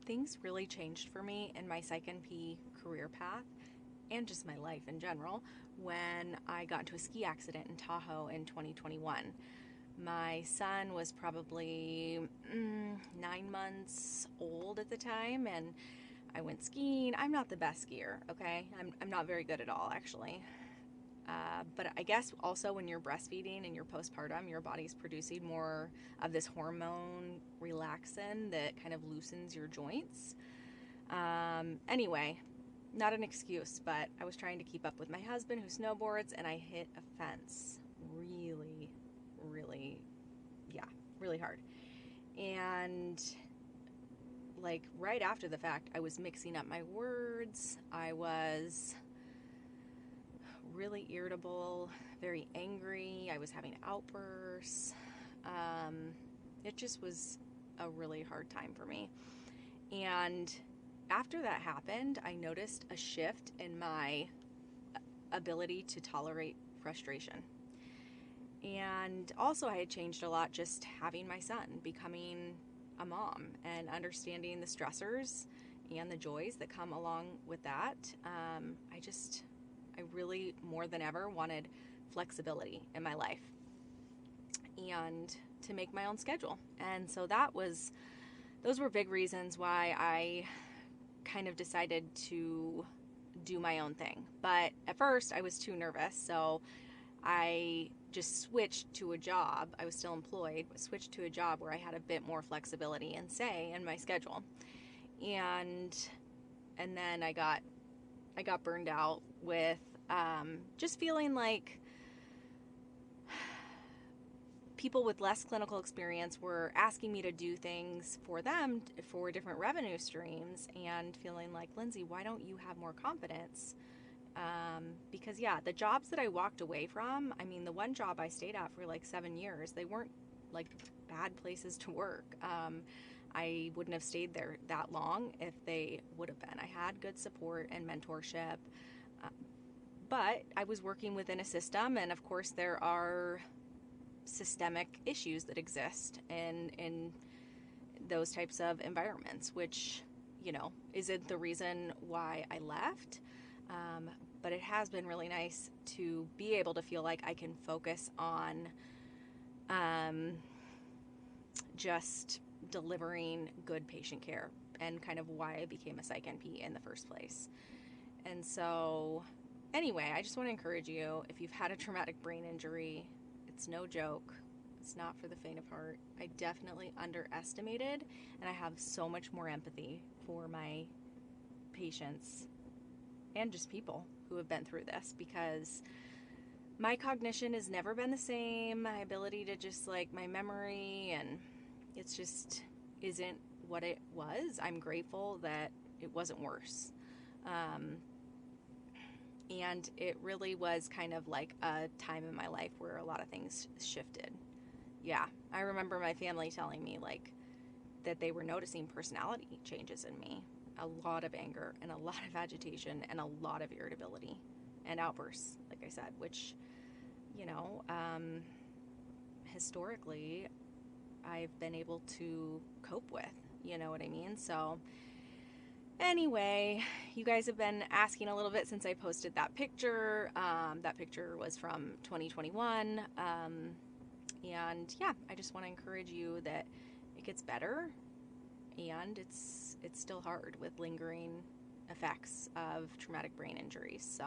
things really changed for me in my Psych NP career path and just my life in general when I got into a ski accident in Tahoe in 2021. My son was probably 9 months old at the time, and I went skiing. I'm not the best skier, okay? I'm not very good at all, actually. But I guess also when you're breastfeeding and you're postpartum, your body's producing more of this hormone relaxin that kind of loosens your joints. Anyway, not an excuse, but I was trying to keep up with my husband who snowboards, and I hit a fence really, really, yeah, really hard. And like right after the fact, I was mixing up my words. I was really irritable, very angry. I was having outbursts. It just was a really hard time for me. And after that happened, I noticed a shift in my ability to tolerate frustration. And also, I had changed a lot just having my son, becoming a mom, and understanding the stressors and the joys that come along with that. I really, more than ever, wanted flexibility in my life and to make my own schedule. And so those were big reasons why I kind of decided to do my own thing. But at first, I was too nervous, so I just switched to a job. I was still employed, but switched to a job where I had a bit more flexibility and say in my schedule. And then I got burned out with just feeling like people with less clinical experience were asking me to do things for them for different revenue streams, and feeling like, Lindsay, why don't you have more confidence? Because the jobs that I walked away from, I mean, the one job I stayed at for like 7 years, they weren't like bad places to work. I wouldn't have stayed there that long if they would have been. I had good support and mentorship, but I was working within a system, and of course there are systemic issues that exist in those types of environments, which, isn't the reason why I left. But it has been really nice to be able to feel like I can focus on just delivering good patient care, and kind of why I became a Psych NP in the first place. And so, anyway, I just want to encourage you, if you've had a traumatic brain injury, it's no joke. It's not for the faint of heart. I definitely underestimated, and I have so much more empathy for my patients and just people who have been through this, because my cognition has never been the same. My ability to just my memory, and it's just isn't what it was. I'm grateful that it wasn't worse. And it really was kind of like a time in my life where a lot of things shifted. Yeah, I remember my family telling me that they were noticing personality changes in me. A lot of anger and a lot of agitation and a lot of irritability and outbursts, like I said, which, historically I've been able to cope with, you know what I mean? So anyway, you guys have been asking a little bit since I posted that picture. That picture was from 2021. And I just want to encourage you that it gets better, and it's still hard with lingering effects of traumatic brain injuries. So